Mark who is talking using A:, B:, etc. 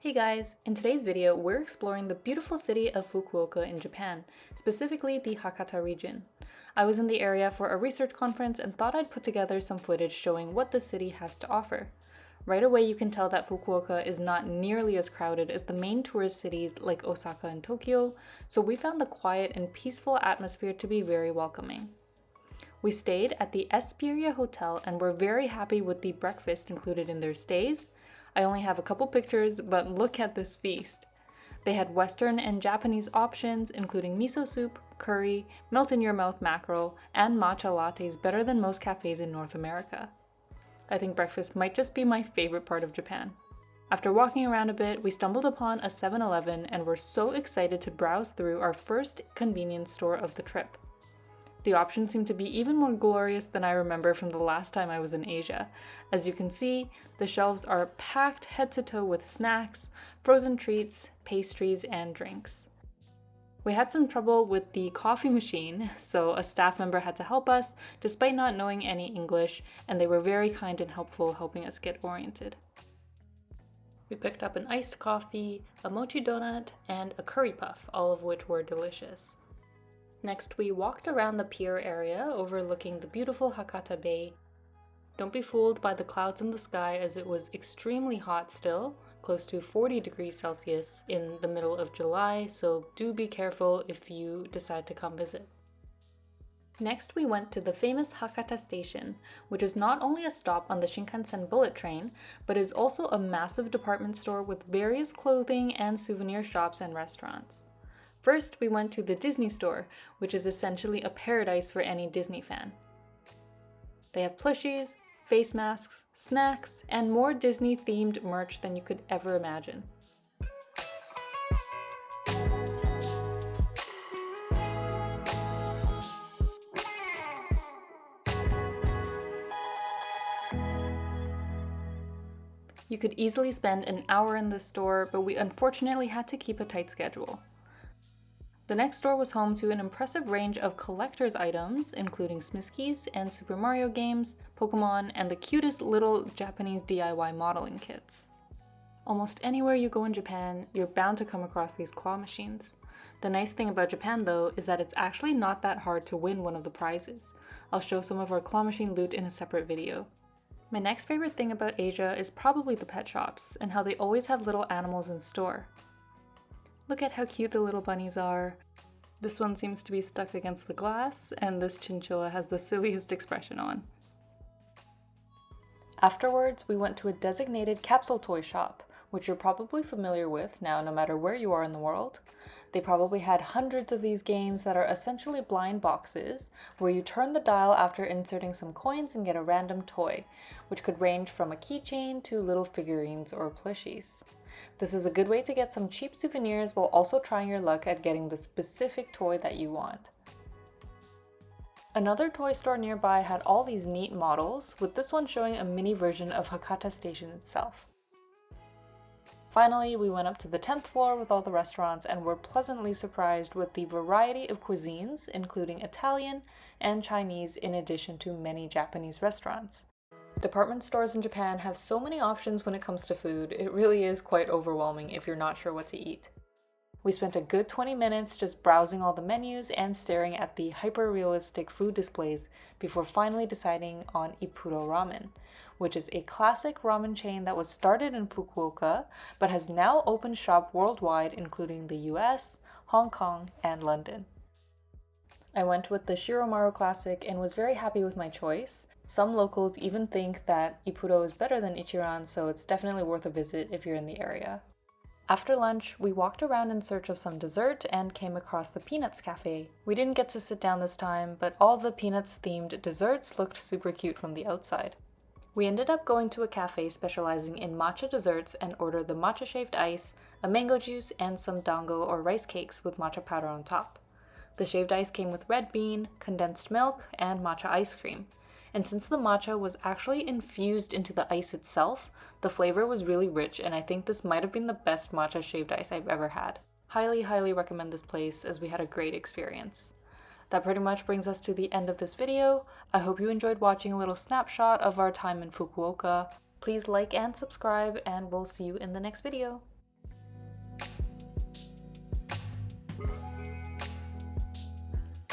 A: Hey guys! In today's video, we're exploring the beautiful city of Fukuoka in Japan, specifically the Hakata region. I was in the area for a research conference and thought I'd put together some footage showing what the city has to offer. Right away you can tell that Fukuoka is not nearly as crowded as the main tourist cities like Osaka and Tokyo, so we found the quiet and peaceful atmosphere to be very welcoming. We stayed at the Esperia Hotel and were very happy with the breakfast included in their stays. I only have a couple pictures, but look at this feast. They had Western and Japanese options, including miso soup, curry, melt-in-your-mouth mackerel, and matcha lattes better than most cafes in North America. I think breakfast might just be my favorite part of Japan. After walking around a bit, we stumbled upon a 7-Eleven and were so excited to browse through our first convenience store of the trip. The options seem to be even more glorious than I remember from the last time I was in Asia. As you can see, the shelves are packed head to toe with snacks, frozen treats, pastries, and drinks. We had some trouble with the coffee machine, so a staff member had to help us despite not knowing any English, and they were very kind and helpful helping us get oriented. We picked up an iced coffee, a mochi donut, and a curry puff, all of which were delicious. Next, we walked around the pier area overlooking the beautiful Hakata Bay. Don't be fooled by the clouds in the sky as it was extremely hot still, close to 40 degrees Celsius in the middle of July, so do be careful if you decide to come visit. Next, we went to the famous Hakata station, which is not only a stop on the Shinkansen bullet train, but is also a massive department store with various clothing and souvenir shops and restaurants. First, we went to the Disney store, which is essentially a paradise for any Disney fan. They have plushies, face masks, snacks, and more Disney-themed merch than you could ever imagine. You could easily spend an hour in the store, but we unfortunately had to keep a tight schedule. The next store was home to an impressive range of collector's items, including Smiskies and Super Mario games, Pokemon, and the cutest little Japanese DIY modeling kits. Almost anywhere you go in Japan, you're bound to come across these claw machines. The nice thing about Japan, though, is that it's actually not that hard to win one of the prizes. I'll show some of our claw machine loot in a separate video. My next favorite thing about Asia is probably the pet shops, and how they always have little animals in store. Look at how cute the little bunnies are. This one seems to be stuck against the glass, and this chinchilla has the silliest expression on. Afterwards, we went to a designated capsule toy shop, which you're probably familiar with now no matter where you are in the world. They probably had hundreds of these games that are essentially blind boxes, where you turn the dial after inserting some coins and get a random toy, which could range from a keychain to little figurines or plushies. This is a good way to get some cheap souvenirs while also trying your luck at getting the specific toy that you want. Another toy store nearby had all these neat models, with this one showing a mini version of Hakata Station itself. Finally, we went up to the 10th floor with all the restaurants and were pleasantly surprised with the variety of cuisines, including Italian and Chinese, in addition to many Japanese restaurants. Department stores in Japan have so many options when it comes to food, it really is quite overwhelming if you're not sure what to eat. We spent a good 20 minutes just browsing all the menus and staring at the hyper-realistic food displays before finally deciding on Ipuro Ramen, which is a classic ramen chain that was started in Fukuoka but has now opened shop worldwide, including the US, Hong Kong, and London. I went with the Shiromaru Classic and was very happy with my choice. Some locals even think that Ipuro is better than Ichiran, so it's definitely worth a visit if you're in the area. After lunch, we walked around in search of some dessert and came across the Peanuts Cafe. We didn't get to sit down this time, but all the Peanuts-themed desserts looked super cute from the outside. We ended up going to a cafe specializing in matcha desserts and ordered the matcha shaved ice, a mango juice, and some dango or rice cakes with matcha powder on top. The shaved ice came with red bean, condensed milk, and matcha ice cream. And since the matcha was actually infused into the ice itself, the flavor was really rich, and I think this might have been the best matcha shaved ice I've ever had. Highly recommend this place as we had a great experience. That pretty much brings us to the end of this video. I hope you enjoyed watching a little snapshot of our time in Fukuoka. Please like and subscribe, and we'll see you in the next video.